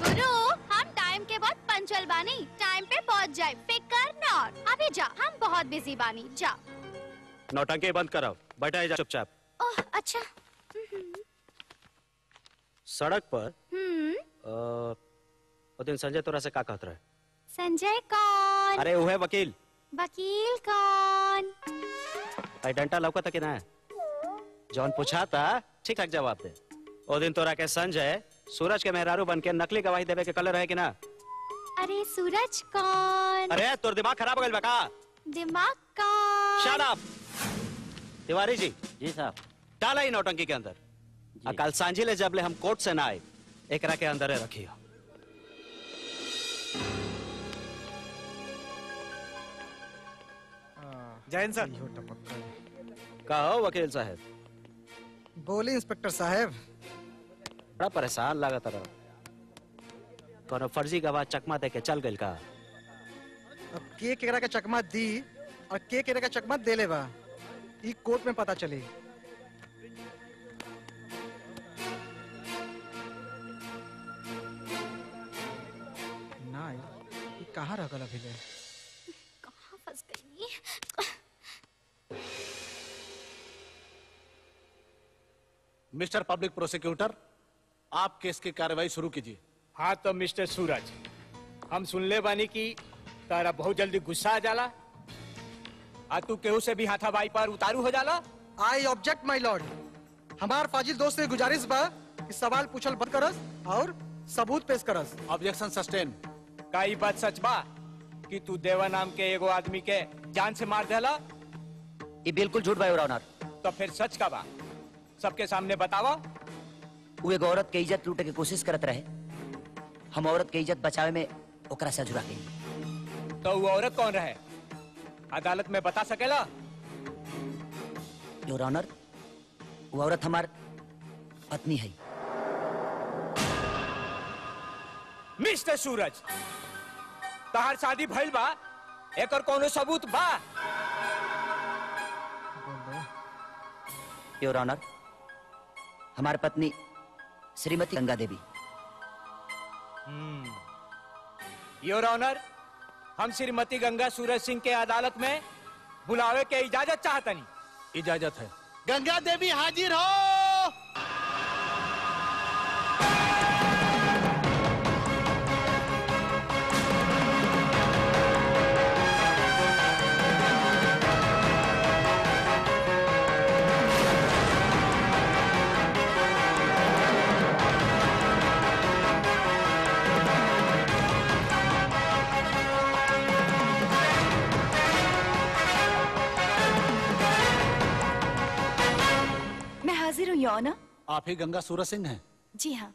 गुरु, हम टाइम के बाद पंचुअल बानी, टाइम पे पहुंच जाए, फिकर नॉट। अभी जा, हम बहुत बिजी बानी, जा। नौटंकी बंद कराओ, बैठा जा चुपचाप। ओह अच्छा। सड़क पर वो दिन संजय तोरा से का कहत रहे? संजय कौन? अरे वो है वकील। वकील कौन? आई डंटा लौकता कि ना? जौन पूछा था ठीक ठाक जवाब दे। वो दिन तोरा के संजय सूरज के मेहरारू बन के नकली गवाही देवे के कलर है कि ना? अरे सूरज कौन? अरे तोर दिमाग खराब हो गइल बा का? दिमाग कौन? Shut up. तिवारी जी। जी साहब। डाला ही नौटंकी के अंदर। कल सांझी ले जब ले हम कोर्ट से ना आए, एकरा के अंदर रखियो। जैन सर। कहो वकील साहब। बोली इंस्पेक्टर साहब। बड़ा परेशान लागत रहा। कोनो फर्जी गवाह चकमा दे के चल गइल का? अब के केकरा के चकमा दी और के केकरा के चकमा देले बा, ई कोर्ट में पता चली। ना ई कहाँ रह गल अभी ले? कहाँ फंस गई? मिस्टर पब्लिक प्रोसिक्यूटर, आप केस की कार्रवाई शुरू कीजिए। हाँ तो मिस्टर सूरज, हम सुनले बानी कि तारा बहुत जल्दी गुस्सा आ जाला, आ तू केहू से भी हाथापाई पर उतारू हो जाला। I object my Lord. हमार फाजिल दोस्त से गुजारिश बा कि सवाल पूछल बंद करस और सबूत पेश करस। Objection sustain. का ई बात सच बा कि तू देवा नाम के एगो आदमी के जान से मार देला? ये बिल्कुल झूठ बा योर ऑनर। तो फिर सच का बा सबके सामने बतावा। वो एगो औरत के इज्जत लूटे की कोशिश करत रहे, हम औरत के इज्जत बचावे में ओकरा से जुड़ा गई। तो वो औरत कौन रहे? अदालत में बता सकेला? योर ऑनर, वो औरत हमार पत्नी है। मिस्टर सूरज, तहार शादी भइल बा, एकर कोनो सबूत बा? योर ऑनर, हमारी पत्नी श्रीमती गंगा देवी। योर ऑनर, हम श्रीमती गंगा सूरज सिंह के अदालत में बुलावे के इजाजत चाहतनी। इजाजत है। गंगा देवी हाजिर हो। हाजिर हूँ योर ऑनर। आप ही गंगा सूरज सिंह हैं? जी हाँ।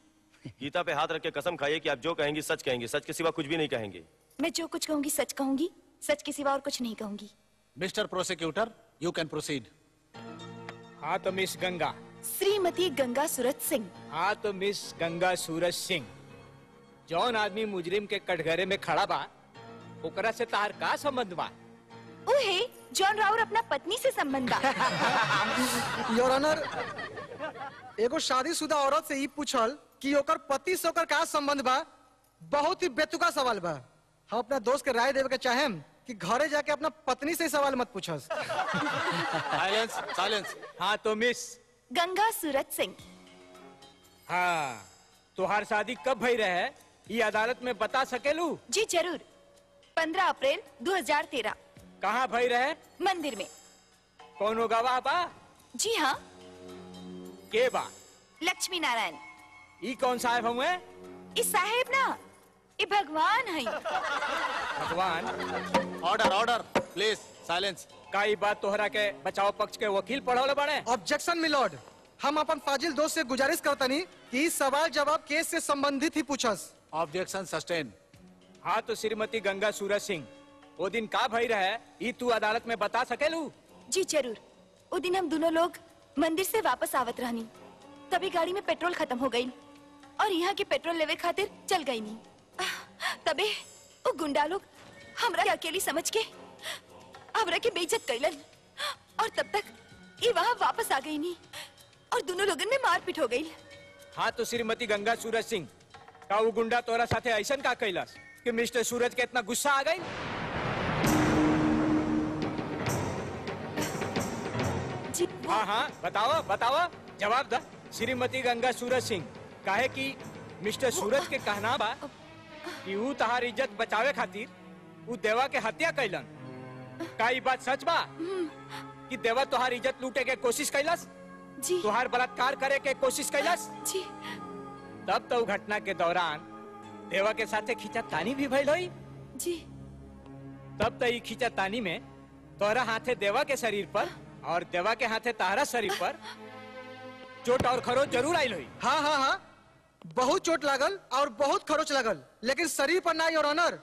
गीता पे हाथ रख के कसम खाइए कि आप जो कहेंगी सच कहेंगी, सच के सिवा कुछ भी नहीं कहेंगे। मैं जो कुछ कहूँगी सच कहूँगी, सच के सिवा और कुछ नहीं कहूँगी। Mister prosecutor, you can proceed. हाँ तो मिस गंगा। श्रीमती गंगा सूरज सिंह। हाँ तो मिस गंगा सूरज सिंह, जौन आदमी मुजरिम के कटघरे में खड़ा बा, ओकरा से तार का संबंध बा? ओहे, जॉन राउर अपना पत्नी से संबंध बा। योर ऑनर, एगो शादीशुदा औरत से ई पूछल कि ओकर पति से ओकर का संबंध बा, बहुत ही बेतुका सवाल बा। हम अपना दोस्त के राय देवे के चाहेम कि घरे जाके अपना पत्नी से सवाल मत पूछस। Silence, silence. हाँ तो मिस गंगा सूरज सिंह। हाँ, तुहार शादी कब भई रहे, ये अदालत में बता सकेलू? जी जरूर। 15 अप्रैल 2013। कहाँ भई रहे? मंदिर में। कौन गवाह बा? जी हाँ, के बा? लक्ष्मी नारायण। ई कौन साहब हुए? इस साहेब ना, ये भगवान है। भगवान। Order order please silence. का ई बात तोहरा के बचाव पक्ष के वकील पढ़ावले बड़े? ऑब्जेक्शन मिलॉर्ड, हम अपन फाजिल दोस्त से गुजारिश करतनी कि इस सवाल जवाब केस से संबंधित ही पूछस। Objection sustain. हाँ तो श्रीमती गंगा सूरज सिंह, वो दिन का भई रहे ई तू अदालत में बता सकेलू? जी जरूर। वो दिन हम दोनों लोग मंदिर से वापस आवत रहनी, तभी गाड़ी में पेट्रोल खत्म हो गई और यहाँ के पेट्रोल लेवे खातिर चल गई नहीं। तबे वो गुंडा लोग हमरा के अकेली समझ के हमरा के बेइज्जत कैलन और तब तक ये वहाँ वापस आ गई नहीं और दोनों लोगन में मारपीट हो गई। हाँ तो श्रीमती गंगा सूरज सिंह, का वो गुंडा तोरा साथे ऐसन का कैलास कि मिस्टर सूरज के इतना गुस्सा आ गई? जी हाँ हाँ बताओ बताओ, जवाब द। श्रीमती गंगा सूरज सिंह, काहे कि मिस्टर सूरज के कहना बा कि ऊ तहार इज्जत बचावे खातिर ऊ देवा के हत्या कैलन। का ई बात सच बा कि देवा तोहार इज्जत लूटे के कोशिश कैलस? जी। तोहार बलात्कार करे के कोशिश कैलस? जी। तब तो घटना के दौरान देवा के साथे खींचातानी भी भइल होई? जी। तब तो ई खींचातानी में तोहरा हाथे देवा के शरीर पर और देवा के हाथे तारा शरीर पर चोट और खरोच जरूर आयल हुई। हाँ हाँ हाँ, बहुत चोट लागल और बहुत खरोच लागल, लेकिन शरीर पर ना, योर ऑनर,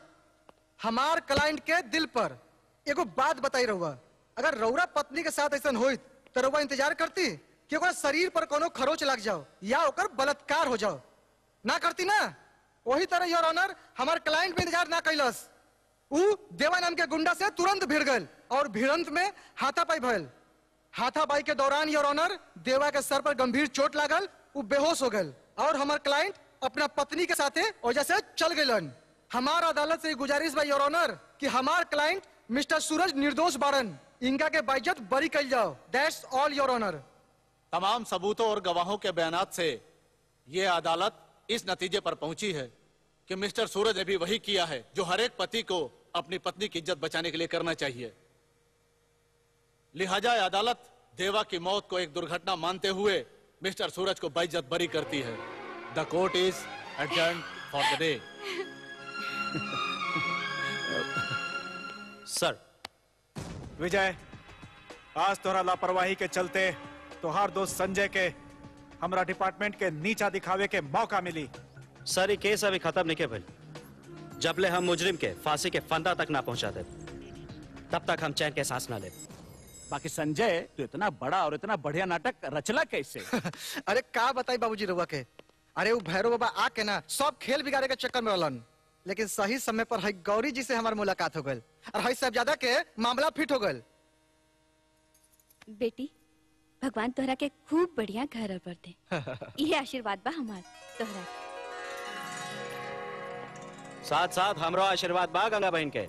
हमार क्लाइंट के दिल पर। एगो बात बताई रहुआ, अगर रउरा पत्नी के साथ ऐसा होइत तो रउआ इंतजार करती कि ओकरा शरीर पर कोनो खरोच लग जाओ या ओकर बलात्कार हो जाओ? ना करती ना? वही तरह योर ऑनर हमार क्लाइंट भी इंतजार ना कैलस। ऊ देवा नाम के गुंडा से तुरंत भिड़ गए और भिड़ंत में हाथापाई भइल। हाथापाई के दौरान योर ऑनर देवा के सर पर गंभीर चोट लागल, वो बेहोश हो गए और हमार क्लाइंट अपना पत्नी के साथे वजह से चल गए। हमार अदालत से गुजारिश बा योर ऑनर कि हमार क्लाइंट मिस्टर सूरज निर्दोष बारन, इनका के बाइज्जत बरी कल जाओ। That's all your honour. तमाम सबूतों और गवाहों के बयानात से ये अदालत इस नतीजे पर पहुंची है कि मिस्टर सूरज ने भी वही किया है जो हर एक पति को अपनी पत्नी की इज्जत बचाने के लिए करना चाहिए। लिहाजा अदालत देवा की मौत को एक दुर्घटना मानते हुए मिस्टर सूरज को बाइज्जत बरी करती है। The court is adjourned for the day. Sir. Vijay, आज तोहरा लापरवाही के चलते तोहार दोस्त संजय के हमरा डिपार्टमेंट के नीचा दिखावे के मौका मिली। सर, ये केस अभी खत्म नहीं के भाई। जबले हम मुजरिम के फांसी के फंदा तक ना पहुंचा दे तब तक हम चैन के सांस ना ले। बाकी संजय, तू इतना बड़ा और इतना बढ़िया नाटक रचला कैसे? अरे का बताई बाबूजी रउआ के, अरे वो भैरव बाबा आके ना सब खेल बिगाड़े के चक्कर में रहलन, लेकिन सही समय पर हई गौरी जी से हमार मुलाकात हो गई और हई साहबजादा के मामला फिट हो गई। बेटी, भगवान तोहरा के खूब बढ़िया घर पर दे। ये आशीर्वाद बा हमार तोहरा। साथ साथ हमरो आशीर्वाद बा गंगा बहन के।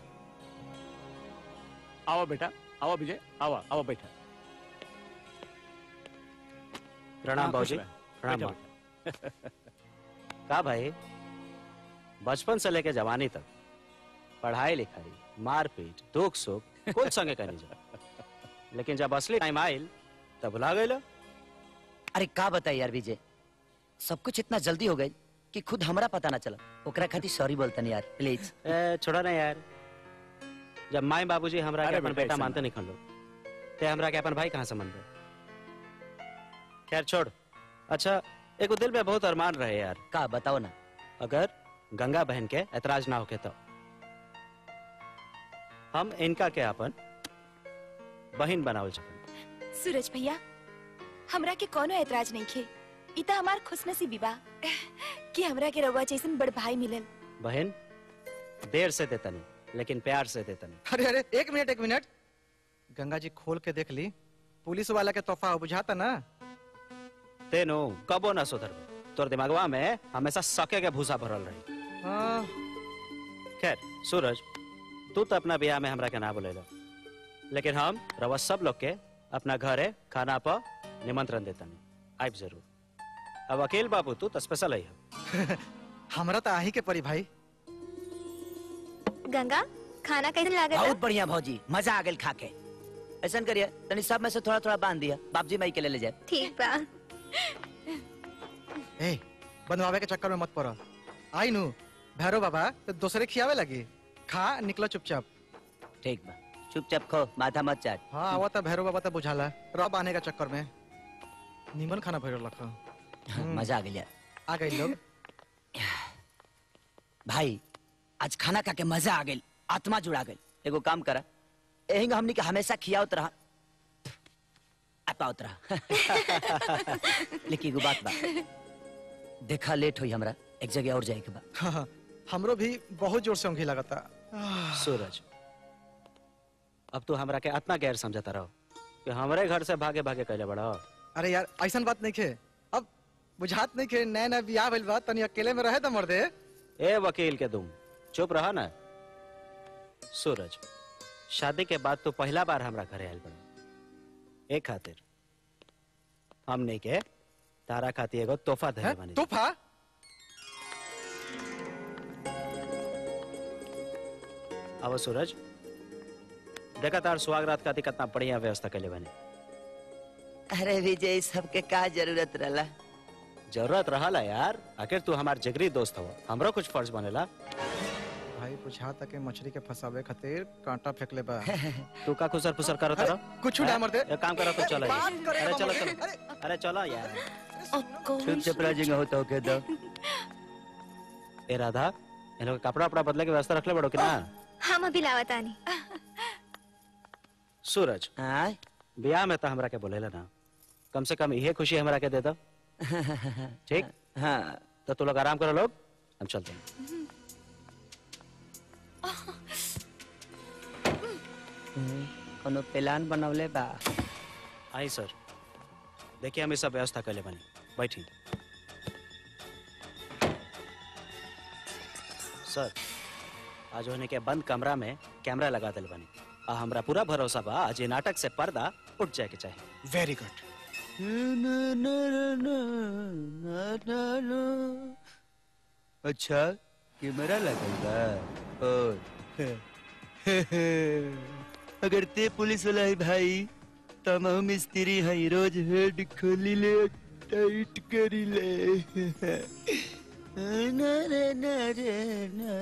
आओ बेटा, आओ विजय, आओ आओ बैठा। प्रणाम बाबूजी। प्रणाम माँ। का भाई, बचपन से लेके जवानी तक पढ़ाई लिखाई, मारपीट, दुख सुख कुछ संगे करनी जा, लेकिन जब असली टाइम आयल तब भुला गए। अरे का बताई यार विजय, सब कुछ इतना जल्दी हो गई कि खुद हमरा पता ना चला। ओकरा खातिर सॉरी बोलता नहीं यार, प्लीज। छोड़ा ना यार, जब माई बाबूजी हमरा के अपन बेटा मानते नहीं खन ते हमरा के अपन भाई कहाँ से मानते? खैर छोड़। अच्छा, एक दिल में बहुत अरमान रहे यार। का बताओ ना। अगर गंगा बहन के ऐतराज ना होके तो हम इनका के अपन बहन बनावल चाहते। सूरज भैया, हमरा के कोनो ऐतराज नहीं खे। इता हमार खुशनसीबी बा कि हमरा के रउआ जैसन बड़ भाई मिलल। बहन देर से देता नहीं, लेकिन प्यार से देता नहीं। अरे अरे एक मिनट, गंगा जी खोल के देख ली, पुलिस वाला के तोहफा बुझाता ना। तेनो कबो ना सुधर, तोर दिमागवा में हमेशा सके के भूसा भरल रही। खैर सूरज, तू तो अपना ब्याह में हमरा के ना बोलेला, लेकिन हम रवा सब लोग के अपना घरे खाना पर निमंत्रण देता नहीं। आइब जरूर। अब अकेल बाबू तू तो स्पेशल है। हमरा तो आही के परी भाई। गंगा, खाना कैसे लागत? बहुत बढ़िया भौजी, मजा आ गई खा के। ऐसा करिए तनी सब में से थोड़ा थोड़ा बांध दिया, बाबजी माई के ले जाए। ठीक बा। ए बनवावे के चक्कर में मत पड़ो। आई नु भैरव बाबा तो दूसरे खियावे लगी। खा निकलो चुपचाप। ठीक बा, चुपचाप खो, माथा मत चाट। हाँ आवा था भैरव बाबा तो बुझाला रब आने का चक्कर में नीमन खाना भैरव लखा। मजा आ गया। आ गई लोग। भाई आज खाना खा के मजा आ गई, आत्मा जुड़ा गई। एगो काम करा, यही हमनी के हमेशा खियावत रहा, अपावत रहा। लेकिन एगो बात बा, देखा लेट हुई हमरा, एक जगह और जाए के बा। हाँ, हमरो भी बहुत जोर से ऊँघी लगता। सूरज, अब तू हमरा के इतना गैर समझता रहो कि हमारे घर से भागे भागे कहले बड़ा। अरे यार ऐसा बात नहीं खे, अब बुझात नहीं खे, नया नया बियाह भइल बा, तनी अकेले में रहे तो मर दे। ए वकील के तुम चुप रहा ना। सूरज, शादी के बाद तू पहला बार हमरा घरे आयल बड़ा, एक खातिर हमने के तारा खातिर एगो तोहफा दे बानी। तोहफा? अब सूरज देखा तार स्वागत खातिर कितना बढ़िया व्यवस्था कैले बानी। अरे विजय, सबके का जरूरत रहला? जरूरत रहला यार, आखिर तू हमार जिगरी दोस्त हो, हमरो कुछ फर्ज बनेला। भाई बुझा तक मछली के फंसावे खातिर कांटा फेंकले बा। तू का खुसर फुसर करत रहो? कुछ ना मर दे। एक काम करो, तू चलो। अरे चलो चलो, अरे चलो यार। चुपचाप राजी हो तो के दो। ए राधा, इन लोग कपड़ा अपना बदले के व्यवस्था रखले बड़ो कि ना? हम अभी लावतानी। सूरज, ब्याह में तो हमरा के बोलेला ना, कम से कम यही खुशी हमरा के दे दो। ठीक? हाँ। तो तू लोग आराम करो, लोग हम चलते हैं। कोनो प्लान बनवले बा? आई सर, देखिए हम सब व्यवस्था कर ले बनी, बैठी। सर, आज होने के बंद कमरा में कैमरा लगा दिल बनी, आ हमरा पूरा भरोसा बा आज ये नाटक से पर्दा उठ जाए के चाहिए। Very good. अच्छा, कैमरा लगल बा। अगर ते पुलिस वाला है भाई, तब हम मिस्त्री है, रोज हेड खोली ले, टाइट करी ले। ना रे ना रे ना।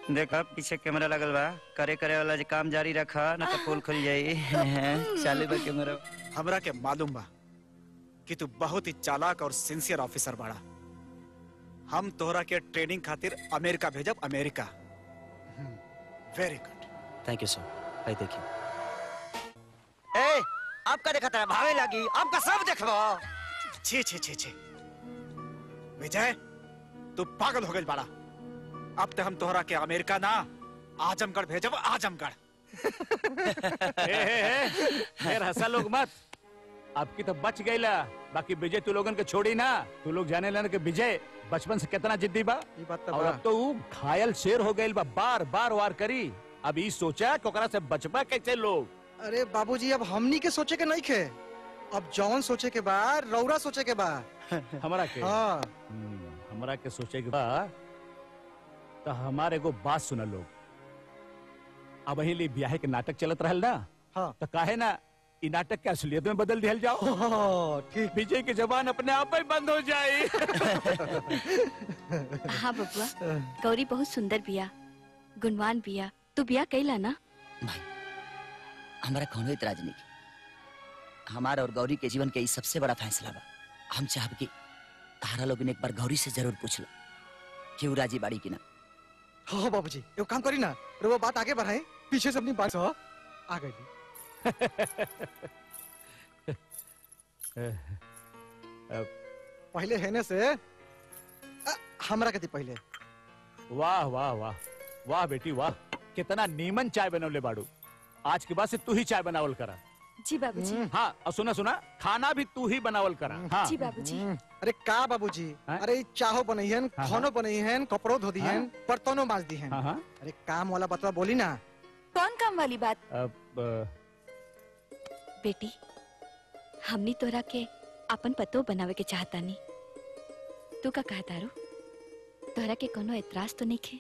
देखा पीछे कैमरा लगल बा, करे करे वाला काम जारी रखा, ना तो पोल खुल जाई। चालू बा कैमरा। हमरा के मालूम बा कि तू बहुत ही चालाक और सिंसियर ऑफिसर बाड़ा। हम तोहरा के ट्रेनिंग खातिर अमेरिका भेजब, America. Very good. Thank you sir. भाई देखिए, ए, आपका देखा था भावे लगी, आपका सब देखबो। छी छी छी छी। विजय, तू पागल हो गई बाड़ा। अब तो हम तोहरा के अमेरिका ना, आजमगढ़ भेजब, आजमगढ़। फिर हंसा लोग मत, आपकी तो बच गई ला, बाकी विजय तू लोगन के छोड़ी ना। तू लोग जाने लेना कि विजय बचपन से कितना जिद्दी बा, और अब तो वो घायल शेर हो गई बा, बार बार वार करी। अब ये सोचा कि ओकरा से बचबा कैसे लोग। अरे बाबूजी, अब हमनी के सोचे के नहीं खे, अब जौन सोचे के बा रौरा सोचे के बा। हमारा के? हाँ। हमारा के सोचे के बा तो हमारे को बात सुना लोग। अब यही ब्याह के नाटक चलत रहल ना, हाँ। तो काहे ना इ नाटक के असलियत में बदल दिया जाओ। ठीक। विजय की जबान अपने आप ही बंद हो जाए। हाँ बबुआ, गौरी बहुत सुंदर बिया, गुणवान बिया, तू बिया कैला ना? हमारा कौनो इतराज नहीं। हमारा और गौरी के जीवन के ये सबसे बड़ा फैसला बा। हम चाहब कि तारा लोग ने एक बार गौरी से जरूर पूछ लो कि वो राजी बाड़ी की ना। हाँ बाबूजी, एक काम करी ना, वो बात आगे बढ़ाए, पीछे से अपनी बात हो आ गई। पहले है से हमरा के दी पहले। वाह वाह वाह वाह बेटी वाह, कितना नीमन चाय बनवले बाड़ू। आज के बाद से तू ही चाय बनावल करा। जी बाबूजी। हाँ, और सुना सुना, खाना भी तू ही बनावल करा। हाँ। जी बाबूजी। अरे का बाबूजी, अरे चाहो बनइहन, खानो बनइहन, कपड़ो धो दिहन, बर्तनों मांज दिहन। अरे काम वाला बतवा बोली ना। कौन काम वाली बात? बेटी, हमनी तोरा के अपन पतो बनावे के चाहता नहीं, तू का कहता रो? तोहरा के कोनो एतराज तो नहीं खे?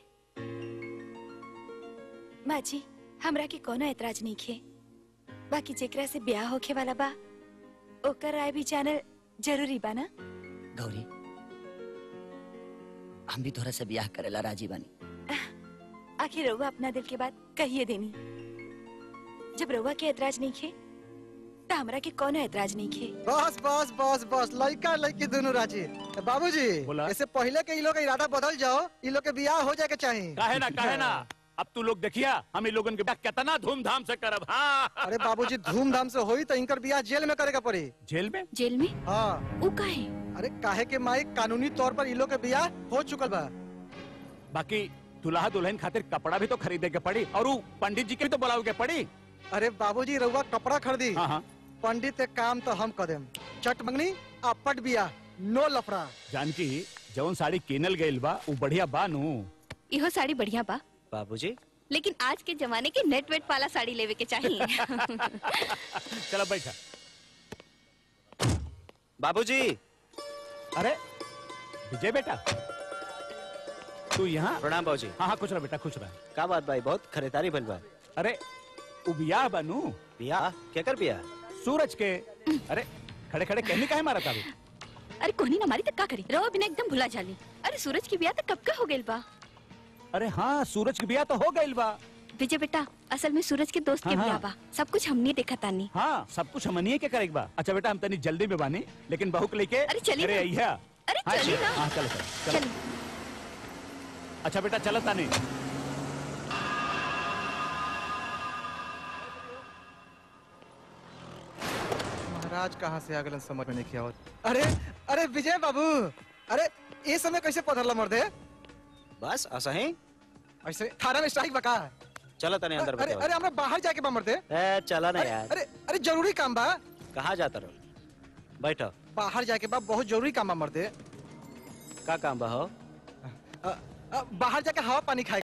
माँ जी, हमरा के कोनो एतराज नहीं खे। बाकी जेकरा से ब्याह होखे वाला बा ओकर राय भी जानल जरूरी बा ना? गौरी, हम भी तोहरा से ब्याह करेला राजी बानी। आखिर रउआ अपना दिल के बात कहिए देनी। जब रउआ के एतराज नहीं खे तो हमरा के कोनो एतराज नहीं खे। बस बस बस बस, लड़का लड़की दोनों राजी। बाबूजी, इससे पहले के इन लोग का इरादा बदल जाओ, इन लोग के ब्याह हो जाए के चाहिए। काहे ना अब तू लोग देखिया हम इन लोगन के ब्याह कितना धूमधाम से करब। हाँ। अरे बाबूजी, धूमधाम से होई तो इनकर ब्याह जेल में करेगा पड़ी। जेल में? जेल में? हाँ। वो काहे? अरे काहे के माई, कानूनी तौर पर इन लोग के ब्याह हो चुकल बा। बाकी दुल्हा दुल्हन खातिर कपड़ा भी तो खरीदे के पड़ी और पंडित जी के भी तो बुलाओ के पड़ी। अरे बाबूजी, रउआ कपड़ा खरीदी, हाँ। पंडित के काम तो हम कदेम। चट मंगनी आ पट बिया, नो लफड़ा। जानकी, जौन साड़ी किनल गइल बा वो बढ़िया बा नु। इहो साड़ी बढ़िया बा बाबूजी, लेकिन आज के जमाने के नेट वेट वाला साड़ी लेवे के चाहिए। चलो बैठा। बाबूजी। अरे विजय बेटा, तू यहाँ? प्रणाम बाबूजी। हाँ खुश रह बेटा, खुश रह। का बात भाई, बहुत खरीदारी भइल बा। अरे वो बियाह बनू। बियाह? केकर बियाह? सूरज के। अरे खड़े खड़े कहनी काहे मारा था? अरे कोनी ना मारी तो का करी, रवा बिना एकदम भुला जाली। अरे सूरज की ब्याह तो कब का हो गइल बा? अरे हाँ, सूरज की ब्याह तो हो गइल बा। विजय बेटा, असल में सूरज के दोस्त के हाँ, ब्याह बा। सब कुछ हमने देखा तानी। हाँ, सब कुछ हमनिए के करेक बा। अच्छा बेटा, हम तनी जल्दी में बानी, लेकिन बहू के लेके अरे चली ना। अइहा। अरे हाँ, चली ना। हाँ चलो चलो। चली। अच्छा बेटा, चलो तानी। महाराज कहाँ से आगलन समझ में नहीं किया। अरे अरे विजय बाबू, अरे ये समय कैसे पधरला मर्दे? बस ऐसा ही ऐसे थाना में स्ट्राइक बका। चलो तने अंदर अरे अरे हमरा बाहर जाके बा मर्दे। चला ना यार। अरे अरे जरूरी काम बा। कहाँ जाता रहो? बैठो। बाहर जाके बा, बहुत जरूरी काम बा मर्दे। का काम बा हो? बाहर जाके हवा पानी खाए